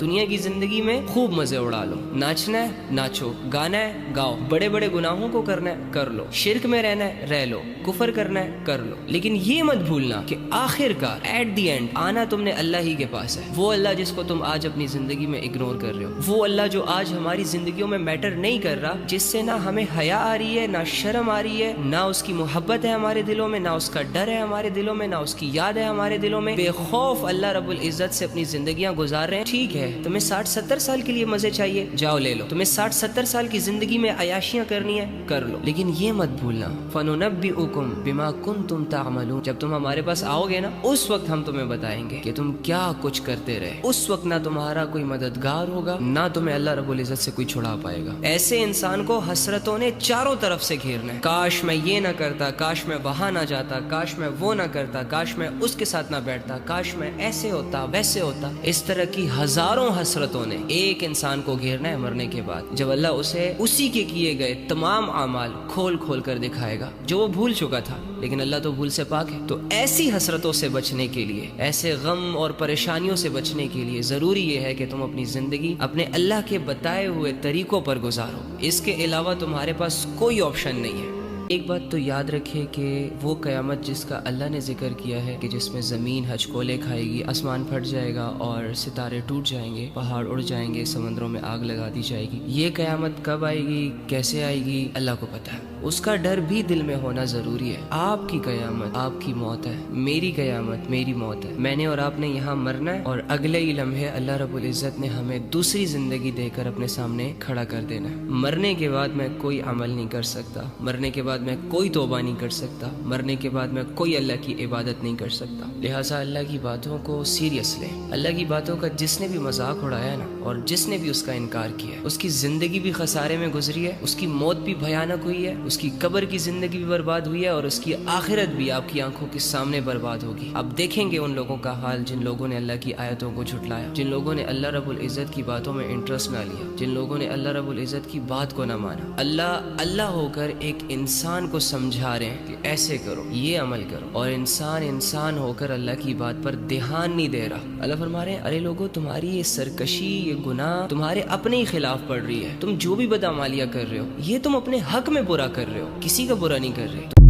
دنیا کی زندگی میں خوب مزے اڑا لو، ناچنا ہے ناچو، گانا ہے گاؤ، بڑے بڑے گناہوں کو کرنا ہے کر لو، شرک میں رہنا ہے رہ لو، کفر کرنا ہے کر لو، لیکن یہ مت بھولنا کہ آخر کار ایٹ دی اینڈ آنا تم نے اللہ ہی کے پاس ہے۔ وہ اللہ جس کو تم آج اپنی زندگی میں اگنور کر رہے ہو، وہ اللہ جو آج ہماری زندگیوں میں میٹر نہیں کر رہا، جس سے نہ ہمیں حیا آ رہی ہے، نہ شرم آ رہی ہے، نہ اس کی محبت ہے ہمارے دلوں میں، نہ اس کا ڈر ہے ہمارے دلوں میں، نہ اس کی یاد ہے ہمارے دلوں میں، بے خوف اللہ رب العزت سے اپنی زندگیاں گزار رہے ہیں۔ ٹھیک ہے، تمہیں 60-70 سال کے لیے مزے چاہیے، جاؤ لے لو، تمہیں 60-70 سال کی زندگی میں عیاشیاں کرنی ہے کر لو، لیکن یہ مت بھولنا فَنُنَبِّئُكُم بِمَا كُنتُمْ تَعْمَلُونَ، جب تم ہمارے پاس آؤ گے نا، اس وقت ہم تمہیں بتائیں گے کہ تم کیا کچھ کرتے رہے۔ اس وقت نہ تمہارا کوئی مددگار ہوگا، نہ تمہیں اللہ رب العزت سے کوئی چھڑا پائے گا۔ ایسے انسان کو حسرتوں نے چاروں طرف سے گھیرنا ہے، کاش میں یہ نہ کرتا، کاش میں وہاں نہ جاتا، کاش میں وہ نہ کرتا، کاش میں اس کے ساتھ نہ بیٹھتا، کاش میں ایسے ہوتا ویسے ہوتا۔ اس طرح کی ہزاروں حسرتوں نے ایک انسان کو گھیرنا ہے مرنے کے بعد، جب اللہ اسے اسی کے کیے گئے تمام اعمال کھول کھول کر دکھائے گا جو وہ بھول چکا تھا، لیکن اللہ تو بھول سے پاک ہے۔ تو ایسی حسرتوں سے بچنے کے لیے، ایسے غم اور پریشانیوں سے بچنے کے لیے ضروری یہ ہے کہ تم اپنی زندگی اپنے اللہ کے بتائے ہوئے طریقوں پر گزارو، اس کے علاوہ تمہارے پاس کوئی آپشن نہیں ہے۔ ایک بات تو یاد رکھے کہ وہ قیامت جس کا اللہ نے ذکر کیا ہے کہ جس میں زمین ہچکولے کھائے گی، آسمان پھٹ جائے گا اور ستارے ٹوٹ جائیں گے، پہاڑ اڑ جائیں گے، سمندروں میں آگ لگا دی جائے گی، یہ قیامت کب آئے گی، کیسے آئے گی، اللہ کو پتہ ہے۔ اس کا ڈر بھی دل میں ہونا ضروری ہے۔ آپ کی قیامت آپ کی موت ہے، میری قیامت میری موت ہے۔ میں نے اور آپ نے یہاں مرنا ہے اور اگلے ہی لمحے اللہ رب العزت نے ہمیں دوسری زندگی دے کر اپنے سامنے کھڑا کر دینا ہے۔ مرنے کے بعد میں کوئی عمل نہیں کر سکتا، مرنے کے بعد میں کوئی توبہ نہیں کر سکتا، مرنے کے بعد میں کوئی اللہ کی عبادت نہیں کر سکتا۔ لہٰذا اللہ کی باتوں کو سیریس لیں۔ اللہ کی باتوں کا جس نے بھی مذاق اڑایا نا، اور جس نے بھی اس کا انکار کیا، اس کی زندگی بھی خسارے میں گزری ہے، اس کی موت بھی بھیانک ہوئی ہے، اس کی قبر کی زندگی بھی برباد ہوئی ہے، اور اس کی آخرت بھی آپ کی آنکھوں کے سامنے برباد ہوگی۔ اب دیکھیں گے ان لوگوں کا حال جن لوگوں نے اللہ کی آیتوں کو جھٹلایا، جن لوگوں نے اللہ رب العزت کی باتوں میں انٹرسٹ نہ لیا، جن لوگوں نے اللہ رب العزت کی بات کو نہ مانا۔ اللہ ہو کر ایک انسان کو سمجھا رہے ہیں کہ ایسے کرو، یہ عمل کرو، اور انسان ہو کر اللہ کی بات پر دھیان نہیں دے رہا۔ اللہ فرما رہے ہیں ارے لوگوں، تمہاری یہ سرکشی، یہ گناہ تمہارے اپنے ہی خلاف پڑ رہی ہے۔ تم جو بھی بدعمالیاں کر رہے ہو، یہ تم اپنے حق میں برا کر رہے ہو، کسی کا برا نہیں کر رہے۔